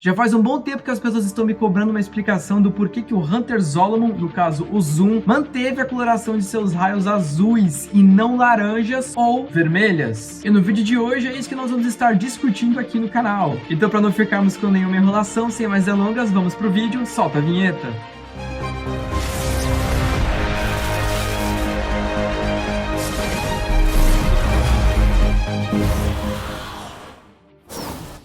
Já faz um bom tempo que as pessoas estão me cobrando uma explicação do porquê que o Hunter Zolomon, no caso o Zoom, manteve a coloração de seus raios azuis e não laranjas ou vermelhas. E no vídeo de hoje é isso que nós vamos estar discutindo aqui no canal. Então, para não ficarmos com nenhuma enrolação, sem mais delongas, vamos pro vídeo, solta a vinheta.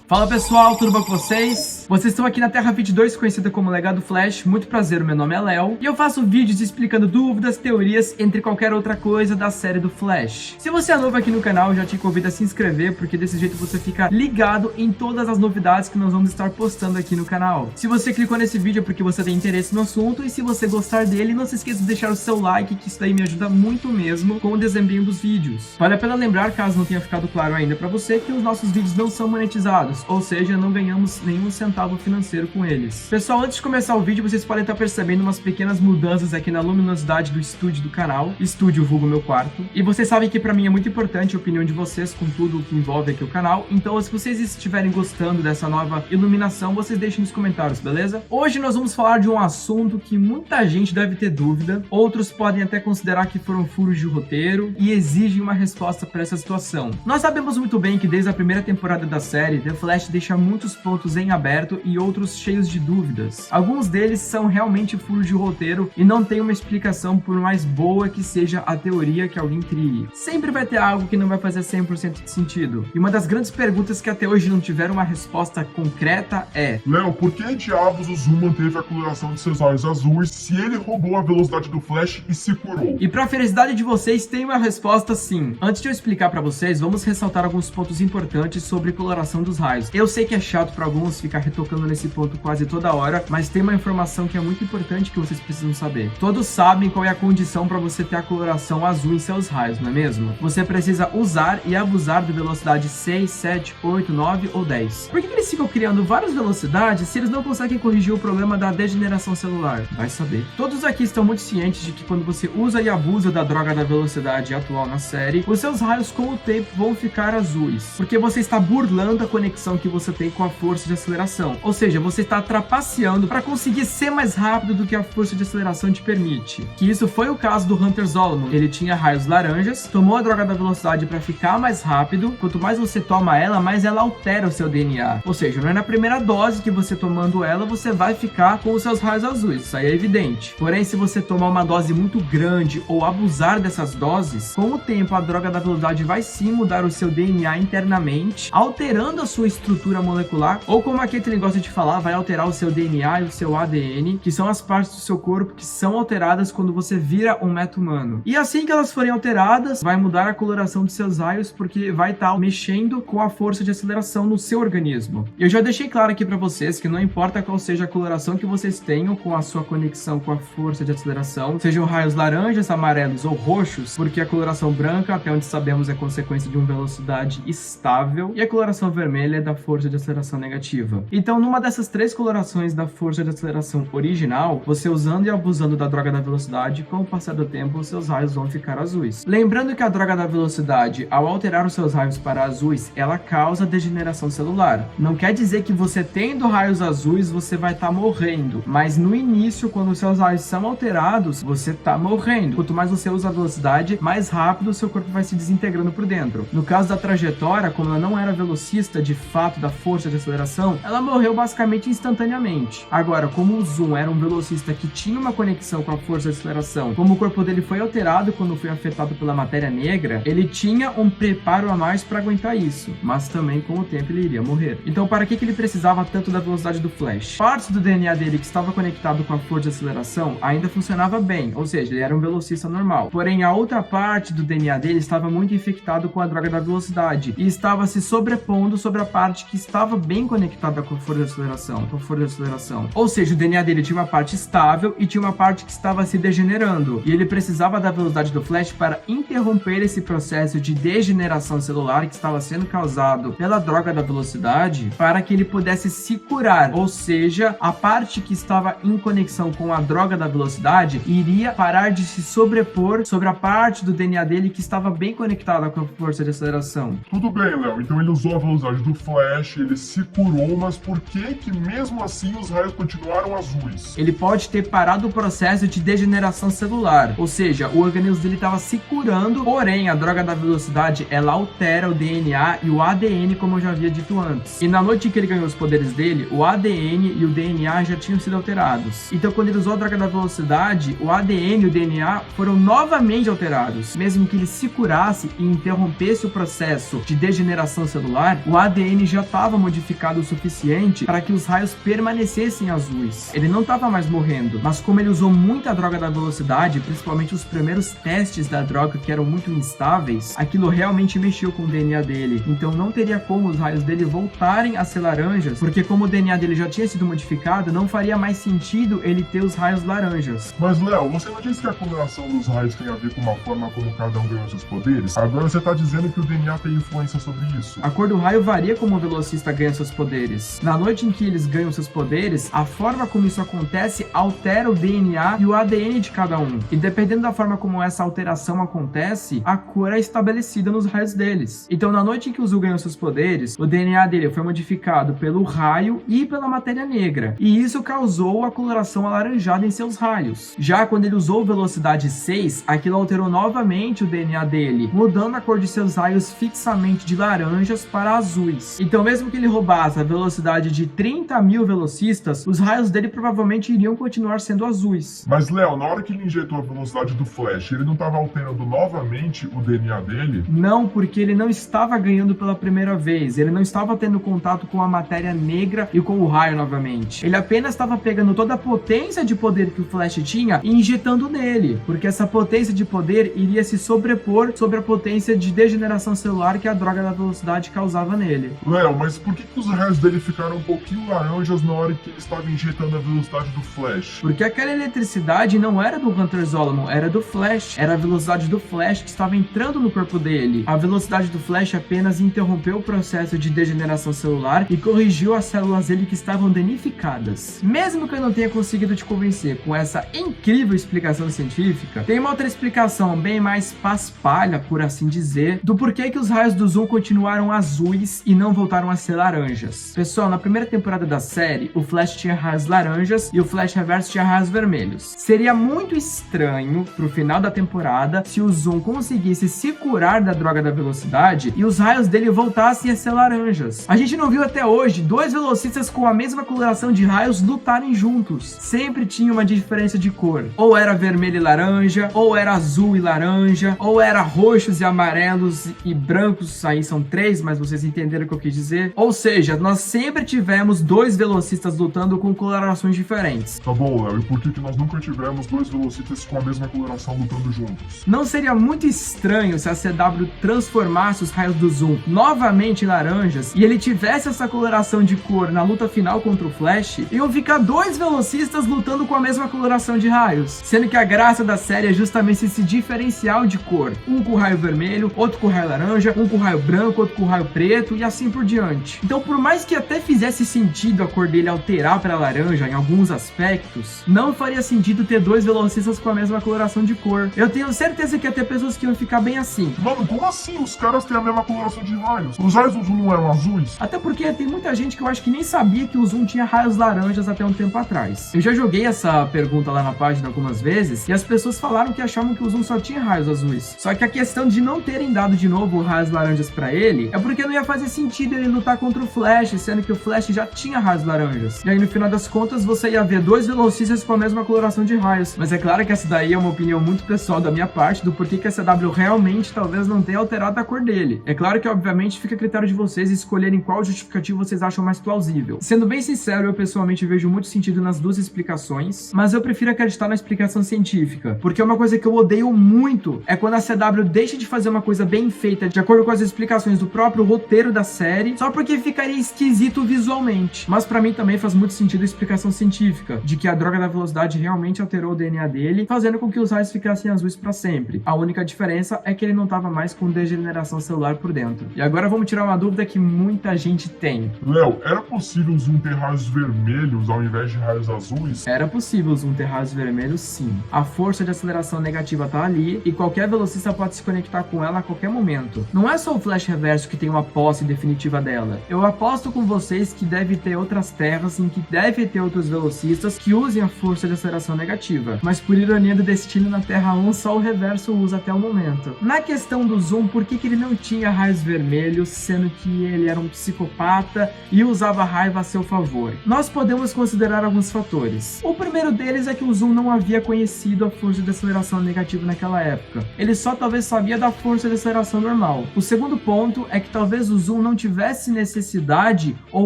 Fala pessoal, tudo bom com vocês? Vocês estão aqui na Terra 22, conhecida como Legado Flash. Muito prazer, o meu nome é Léo e eu faço vídeos explicando dúvidas, teorias, entre qualquer outra coisa da série do Flash. Se você é novo aqui no canal, já te convido a se inscrever, porque desse jeito você fica ligado em todas as novidades que nós vamos estar postando aqui no canal. Se você clicou nesse vídeo é porque você tem interesse no assunto, e se você gostar dele, não se esqueça de deixar o seu like, que isso daí me ajuda muito mesmo com o desempenho dos vídeos. Vale a pena lembrar, caso não tenha ficado claro ainda pra você, que os nossos vídeos não são monetizados, ou seja, não ganhamos nenhum centavo financeiro com eles. Pessoal, antes de começar o vídeo, vocês podem estar percebendo umas pequenas mudanças aqui na luminosidade do estúdio do canal, estúdio vulgo meu quarto, e vocês sabem que pra mim é muito importante a opinião de vocês com tudo o que envolve aqui o canal, então se vocês estiverem gostando dessa nova iluminação, vocês deixem nos comentários, beleza? Hoje nós vamos falar de um assunto que muita gente deve ter dúvida, outros podem até considerar que foram furos de roteiro e exigem uma resposta para essa situação. Nós sabemos muito bem que desde a primeira temporada da série, The Flash deixa muitos pontos em aberto e outros cheios de dúvidas. Alguns deles são realmente furos de roteiro e não tem uma explicação, por mais boa que seja a teoria que alguém crie. Sempre vai ter algo que não vai fazer 100% de sentido. E uma das grandes perguntas que até hoje não tiveram uma resposta concreta é: Léo, por que diabos o Zoom manteve a coloração de seus olhos azuis se ele roubou a velocidade do Flash e se curou? E pra felicidade de vocês, tem uma resposta sim. Antes de eu explicar pra vocês, vamos ressaltar alguns pontos importantes sobre coloração dos raios. Eu sei que é chato pra alguns ficar retocando nesse ponto quase toda hora, mas tem uma informação que é muito importante que vocês precisam saber. Todos sabem qual é a condição para você ter a coloração azul em seus raios, não é mesmo? Você precisa usar e abusar de velocidade 6, 7, 8, 9 ou 10. Por que eles ficam criando várias velocidades se eles não conseguem corrigir o problema da degeneração celular? Vai saber. Todos aqui estão muito cientes de que quando você usa e abusa da droga da velocidade atual na série, os seus raios com o tempo vão ficar azuis, porque você está burlando a conexão que você tem com a força de aceleração, ou seja, você está trapaceando para conseguir ser mais rápido do que a força de aceleração te permite. Que isso foi o caso do Hunter Zolomon. Ele tinha raios laranjas, tomou a droga da velocidade para ficar mais rápido. Quanto mais você toma ela, mais ela altera o seu DNA, ou seja, não é na primeira dose que você tomando ela você vai ficar com os seus raios azuis, isso aí é evidente. Porém, se você tomar uma dose muito grande ou abusar dessas doses, com o tempo a droga da velocidade vai sim mudar o seu DNA internamente, alterando a sua estrutura molecular, ou como aqui ele gosta de falar, vai alterar o seu DNA e o seu ADN, que são as partes do seu corpo que são alteradas quando você vira um meta-humano. E assim que elas forem alteradas, vai mudar a coloração dos seus raios, porque vai estar mexendo com a força de aceleração no seu organismo. Eu já deixei claro aqui para vocês que não importa qual seja a coloração que vocês tenham com a sua conexão com a força de aceleração, sejam raios laranjas, amarelos ou roxos, porque a coloração branca, até onde sabemos, é consequência de uma velocidade estável, e a coloração vermelha é da força de aceleração negativa. Então, numa dessas três colorações da força de aceleração original, você usando e abusando da droga da velocidade, com o passar do tempo, os seus raios vão ficar azuis. Lembrando que a droga da velocidade, ao alterar os seus raios para azuis, ela causa degeneração celular. Não quer dizer que você tendo raios azuis, você vai estar morrendo, mas no início, quando os seus raios são alterados, você está morrendo. Quanto mais você usa a velocidade, mais rápido o seu corpo vai se desintegrando por dentro. No caso da trajetória, como ela não era velocista de fato da força de aceleração, ela morreu basicamente instantaneamente. Agora, como o Zoom era um velocista que tinha uma conexão com a força de aceleração, como o corpo dele foi alterado quando foi afetado pela matéria negra, ele tinha um preparo a mais para aguentar isso, mas também com o tempo ele iria morrer. Então, para que ele precisava tanto da velocidade do Flash? Partes do DNA dele que estava conectado com a força de aceleração ainda funcionava bem, ou seja, ele era um velocista normal. Porém, a outra parte do DNA dele estava muito infectado com a droga da velocidade e estava se sobrepondo sobre a parte que estava bem conectada com a força de aceleração. Ou seja, o DNA dele tinha uma parte estável e tinha uma parte que estava se degenerando, e ele precisava da velocidade do Flash para interromper esse processo de degeneração celular que estava sendo causado pela droga da velocidade, para que ele pudesse se curar. Ou seja, a parte que estava em conexão com a droga da velocidade iria parar de se sobrepor sobre a parte do DNA dele que estava bem conectada com a força de aceleração. Tudo bem, Léo, então ele usou a velocidade do Flash, ele se curou, mas por por que mesmo assim os raios continuaram azuis? Ele pode ter parado o processo de degeneração celular, ou seja, o organismo dele estava se curando, porém a droga da velocidade ela altera o DNA e o ADN, como eu já havia dito antes. E na noite em que ele ganhou os poderes dele, o ADN e o DNA já tinham sido alterados. Então quando ele usou a droga da velocidade, o ADN e o DNA foram novamente alterados. Mesmo que ele se curasse e interrompesse o processo de degeneração celular, o ADN já estava modificado o suficiente para que os raios permanecessem azuis. Ele não estava mais morrendo, mas como ele usou muita droga da velocidade, principalmente os primeiros testes da droga que eram muito instáveis, aquilo realmente mexeu com o DNA dele. Então não teria como os raios dele voltarem a ser laranjas, porque como o DNA dele já tinha sido modificado, não faria mais sentido ele ter os raios laranjas. Mas Léo, você não disse que a coloração dos raios tem a ver com uma forma como cada um ganhou seus poderes? Agora você tá dizendo que o DNA tem influência sobre isso. A cor do raio varia como o velocista ganha seus poderes. Na noite em que eles ganham seus poderes, a forma como isso acontece altera o DNA e o ADN de cada um. E dependendo da forma como essa alteração acontece, a cor é estabelecida nos raios deles. Então na noite em que o Zu ganhou seus poderes, o DNA dele foi modificado pelo raio e pela matéria negra. E isso causou a coloração alaranjada em seus raios. Já quando ele usou velocidade 6, aquilo alterou novamente o DNA dele, mudando a cor de seus raios fixamente de laranjas para azuis. Então mesmo que ele roubasse a velocidade de 30.000 velocistas, os raios dele provavelmente iriam continuar sendo azuis. Mas Léo, na hora que ele injetou a velocidade do Flash, ele não estava alterando novamente o DNA dele? Não, porque ele não estava ganhando pela primeira vez, ele não estava tendo contato com a matéria negra e com o raio novamente. Ele apenas estava pegando toda a potência de poder que o Flash tinha e injetando nele, porque essa potência de poder iria se sobrepor sobre a potência de degeneração celular que a droga da velocidade causava nele. Léo, mas por que os raios dele ficaram um pouquinho laranjas na hora que ele estava injetando a velocidade do Flash? Porque aquela eletricidade não era do Hunter Zolomon, era do Flash. Era a velocidade do Flash que estava entrando no corpo dele. A velocidade do Flash apenas interrompeu o processo de degeneração celular e corrigiu as células dele que estavam danificadas. Mesmo que eu não tenha conseguido te convencer com essa incrível explicação científica, tem uma outra explicação bem mais paspalha, por assim dizer, do porquê que os raios do Zoom continuaram azuis e não voltaram a ser laranjas. Pessoal, na primeira temporada da série, o Flash tinha raios laranjas e o Flash Reverso tinha raios vermelhos. Seria muito estranho pro final da temporada se o Zoom conseguisse se curar da droga da velocidade e os raios dele voltassem a ser laranjas. A gente não viu até hoje dois velocistas com a mesma coloração de raios lutarem juntos. Sempre tinha uma diferença de cor. Ou era vermelho e laranja, ou era azul e laranja, ou era roxos e amarelos e brancos. Aí são três, mas vocês entenderam o que eu quis dizer. Ou seja, nós sempre tivemos dois velocistas lutando com colorações diferentes. Tá bom, Léo, e por que nós nunca tivemos dois velocistas com a mesma coloração lutando juntos? Não seria muito estranho se a CW transformasse os raios do Zoom novamente em laranjas e ele tivesse essa coloração de cor na luta final contra o Flash, iam ficar dois velocistas lutando com a mesma coloração de raios, sendo que a graça da série é justamente esse diferencial de cor, um com raio vermelho, outro com raio laranja, um com raio branco, outro com raio preto e assim por diante. Então por mais que até fizesse sentido a cor dele alterar para laranja em alguns aspectos, não faria sentido ter dois velocistas com a mesma coloração de cor. Eu tenho certeza que ia ter pessoas que iam ficar bem assim. Mano, como assim? Os caras têm a mesma coloração de raios. Os raios do Zoom não eram azuis? Até porque tem muita gente que eu acho que nem sabia que o Zoom tinha raios laranjas até um tempo atrás. Eu já joguei essa pergunta lá na página algumas vezes e as pessoas falaram que achavam que o Zoom só tinha raios azuis. Só que a questão de não terem dado de novo raios laranjas pra ele é porque não ia fazer sentido ele lutar contra o Flash, sendo que o Flash já tinha raios laranjas. E aí no final das contas você ia ver dois velocistas com a mesma coloração de raios. Mas é claro que essa daí é uma opinião muito pessoal da minha parte do porquê que a CW realmente talvez não tenha alterado a cor dele. É claro que obviamente fica a critério de vocês escolherem qual justificativo vocês acham mais plausível. Sendo bem sincero, eu pessoalmente vejo muito sentido nas duas explicações, mas eu prefiro acreditar na explicação científica, porque uma coisa que eu odeio muito é quando a CW deixa de fazer uma coisa bem feita de acordo com as explicações do próprio roteiro da série, só porque ficaria esquisito visualmente. Mas pra mim também faz muito sentido a explicação científica, de que a droga da velocidade realmente alterou o DNA dele, fazendo com que os raios ficassem azuis pra sempre. A única diferença é que ele não tava mais com degeneração celular por dentro. E agora vamos tirar uma dúvida que muita gente tem. Léo, era possível o Zoom ter raios vermelhos ao invés de raios azuis? Era possível o Zoom ter raios vermelhos, sim. A força de aceleração negativa tá ali e qualquer velocista pode se conectar com ela a qualquer momento. Não é só o Flash Reverso que tem uma posse definitiva dela. Eu aposto com você vocês que deve ter outras terras em que deve ter outros velocistas que usem a força de aceleração negativa, mas por ironia do destino, na Terra 1 só o Reverso usa até o momento. Na questão do Zoom, por que ele não tinha raios vermelhos, sendo que ele era um psicopata e usava a raiva a seu favor? Nós podemos considerar alguns fatores. O primeiro deles é que o Zoom não havia conhecido a força de aceleração negativa naquela época. Ele só talvez sabia da força de aceleração normal. O segundo ponto é que talvez o Zoom não tivesse necessidade ou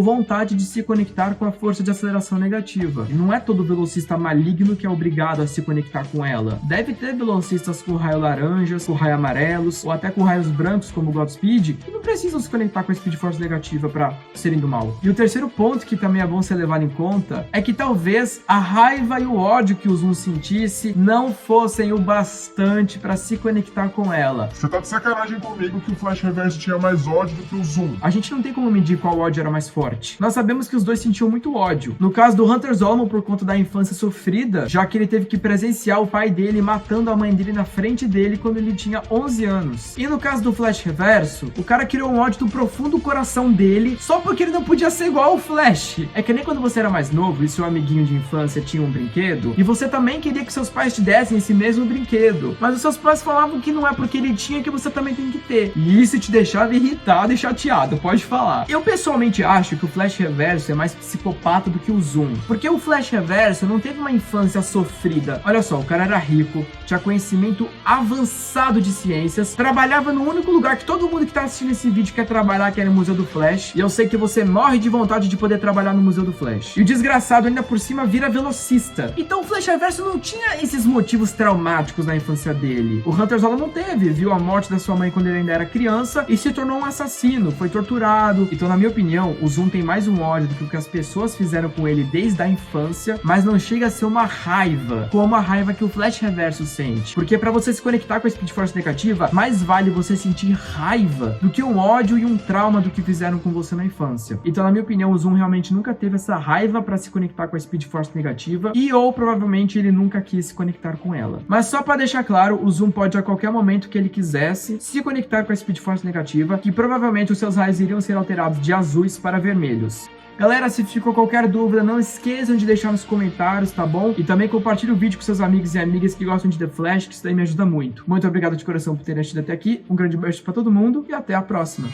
vontade de se conectar com a força de aceleração negativa. E não é todo velocista maligno que é obrigado a se conectar com ela. Deve ter velocistas com raio laranjas, com raio amarelos, ou até com raios brancos, como o Godspeed, que não precisam se conectar com a Speed Force negativa para serem do mal. E o terceiro ponto, que também é bom ser levado em conta, é que talvez a raiva e o ódio que o Zoom sentisse não fossem o bastante para se conectar com ela. Você tá de sacanagem comigo que o Flash Reverso tinha mais ódio do que o Zoom. A gente não tem como medir qual ódio era mais forte. Nós sabemos que os dois sentiam muito ódio. No caso do Hunter Zolomon, por conta da infância sofrida, já que ele teve que presenciar o pai dele matando a mãe dele na frente dele quando ele tinha 11 anos. E no caso do Flash Reverso, o cara criou um ódio do profundo coração dele só porque ele não podia ser igual ao Flash. É que nem quando você era mais novo e seu amiguinho de infância tinha um brinquedo e você também queria que seus pais te dessem esse mesmo brinquedo, mas os seus pais falavam que não é porque ele tinha que você também tem que ter. E isso te deixava irritado e chateado, pode falar. Eu pessoalmente acho que o Flash Reverso é mais psicopata do que o Zoom, porque o Flash Reverso não teve uma infância sofrida. Olha só, o cara era rico, tinha conhecimento avançado de ciências, trabalhava no único lugar que todo mundo que tá assistindo esse vídeo quer trabalhar, que é no Museu do Flash, e eu sei que você morre de vontade de poder trabalhar no Museu do Flash. E o desgraçado ainda por cima vira velocista. Então o Flash Reverso não tinha esses motivos traumáticos na infância dele. O Hunter Zolomon teve, viu a morte da sua mãe quando ele ainda era criança e se tornou um assassino, foi torturado. Então, na minha opinião, o Zoom tem mais um ódio do que o que as pessoas fizeram com ele desde a infância, mas não chega a ser uma raiva, como a raiva que o Flash Reverso sente. Porque para você se conectar com a Speed Force negativa, mais vale você sentir raiva do que um ódio e um trauma do que fizeram com você na infância. Então, na minha opinião, o Zoom realmente nunca teve essa raiva para se conectar com a Speed Force negativa e ou provavelmente ele nunca quis se conectar com ela. Mas só para deixar claro, o Zoom pode a qualquer momento que ele quisesse se conectar com a Speed Force negativa, que provavelmente os seus raios iriam ser alterados de azuis para vermelhos. Galera, se ficou qualquer dúvida, não esqueçam de deixar nos comentários, tá bom? E também compartilhe o vídeo com seus amigos e amigas que gostam de The Flash, que isso daí me ajuda muito. Muito obrigado de coração por terem assistido até aqui, um grande beijo pra todo mundo e até a próxima.